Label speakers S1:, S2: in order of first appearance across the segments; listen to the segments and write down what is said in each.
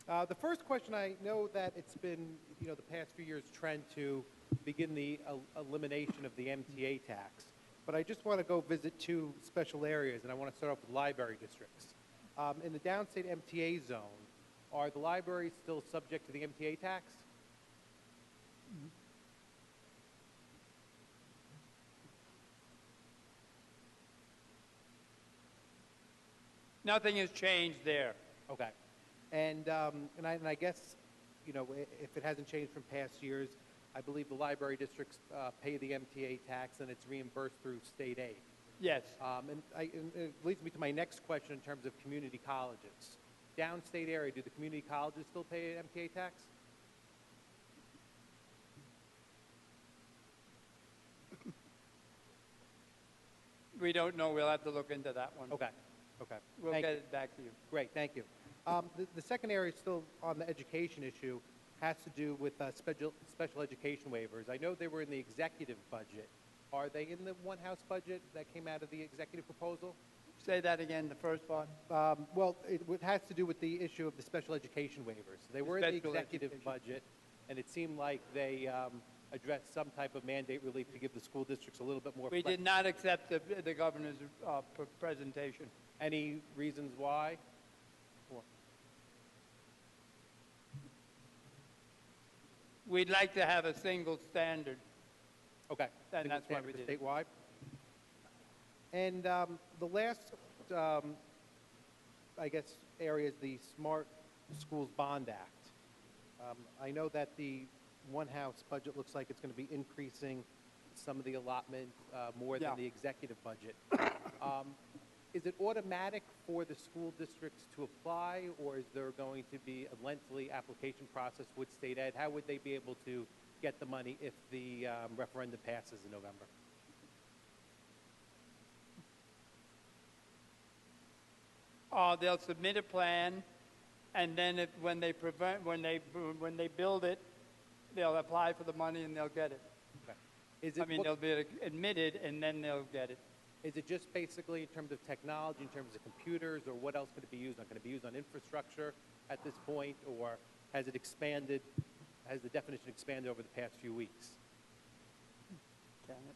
S1: The first question, I know that it's been, the past few years trend to begin the elimination of the MTA tax. But I just want to go visit two special areas, and I want to start off with library districts. In the downstate MTA zone, are the libraries still subject to the MTA tax?
S2: Nothing has changed there.
S1: Okay. And I guess, if it hasn't changed from past years, I believe the library districts pay the MTA tax and it's reimbursed through state aid.
S2: Yes.
S1: And it leads me to my next question in terms of community colleges. Downstate area, do the community colleges still pay an MTA tax?
S2: We don't know. We'll have to look into that one.
S1: Okay. Okay.
S2: We'll get it back to you.
S1: Great. Thank you. The second area, still on the education issue, has to do with special education waivers. I know they were in the executive budget. Are they in the one-house budget that came out of the executive proposal?
S2: Say that again, the first part.
S1: Well, it has to do with the issue of the special education waivers. They were in the executive budget, and it seemed like they addressed some type of mandate relief to give the school districts a little bit more.
S2: We did not accept the governor's presentation.
S1: Any reasons why?
S2: We'd like to have a single standard.
S1: Okay.
S2: And that's why we did it.
S1: Statewide. And the last, I guess, area is the Smart Schools Bond Act. I know that the one-house budget looks like it's going to be increasing some of the allotment more than the executive budget. Is it automatic for the school districts to apply, or is there going to be a lengthy application process with state ed? How would they be able to get the money if the referendum passes in November?
S2: They'll submit a plan, and then when they build it, they'll apply for the money and they'll get it.
S1: Okay.
S2: They'll be admitted and then they'll get it.
S1: Is it just basically in terms of technology, in terms of computers, or what else could it be used on? Can it be used on infrastructure at this point, or has it expanded? Has the definition expanded over the past few weeks?
S2: Can it?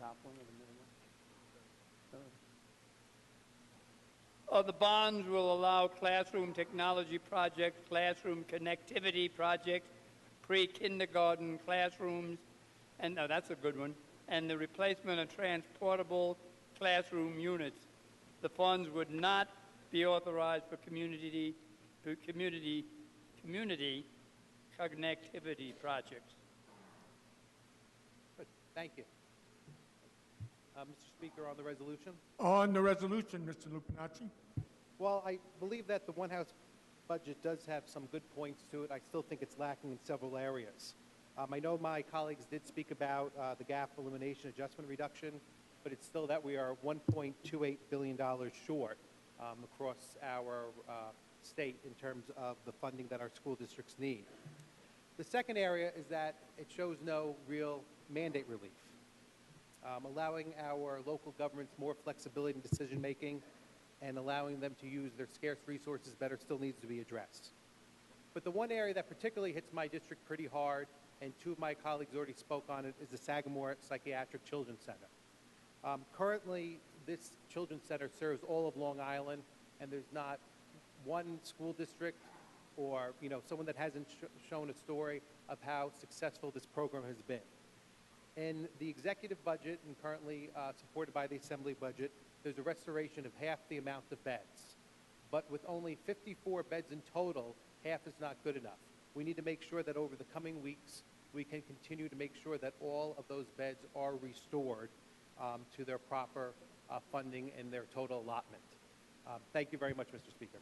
S2: Top one or the middle one? The bonds will allow classroom technology projects, classroom connectivity projects, pre-kindergarten classrooms, and that's a good one, and the replacement of transportable classroom units. The funds would not be authorized for community connectivity projects.
S1: Good. Thank you. Mr. Speaker, on the resolution?
S3: On the resolution, Mr. Lupinacci.
S1: Well, I believe that the one-house budget does have some good points to it. I still think it's lacking in several areas. I know my colleagues did speak about the gap elimination adjustment reduction, but it's still that we are $1.28 billion short across our state in terms of the funding that our school districts need. The second area is that it shows no real mandate relief. Allowing our local governments more flexibility in decision-making and allowing them to use their scarce resources better still needs to be addressed. But the one area that particularly hits my district pretty hard, and two of my colleagues already spoke on it, is the Sagamore Psychiatric Children's Center. Currently, this children's center serves all of Long Island, and there's not one school district or someone that hasn't shown a story of how successful this program has been. In the executive budget, and currently supported by the Assembly budget, there's a restoration of half the amount of beds. But with only 54 beds in total, half is not good enough. We need to make sure that over the coming weeks, we can continue to make sure that all of those beds are restored to their proper funding and their total allotment. Thank you very much, Mr. Speaker.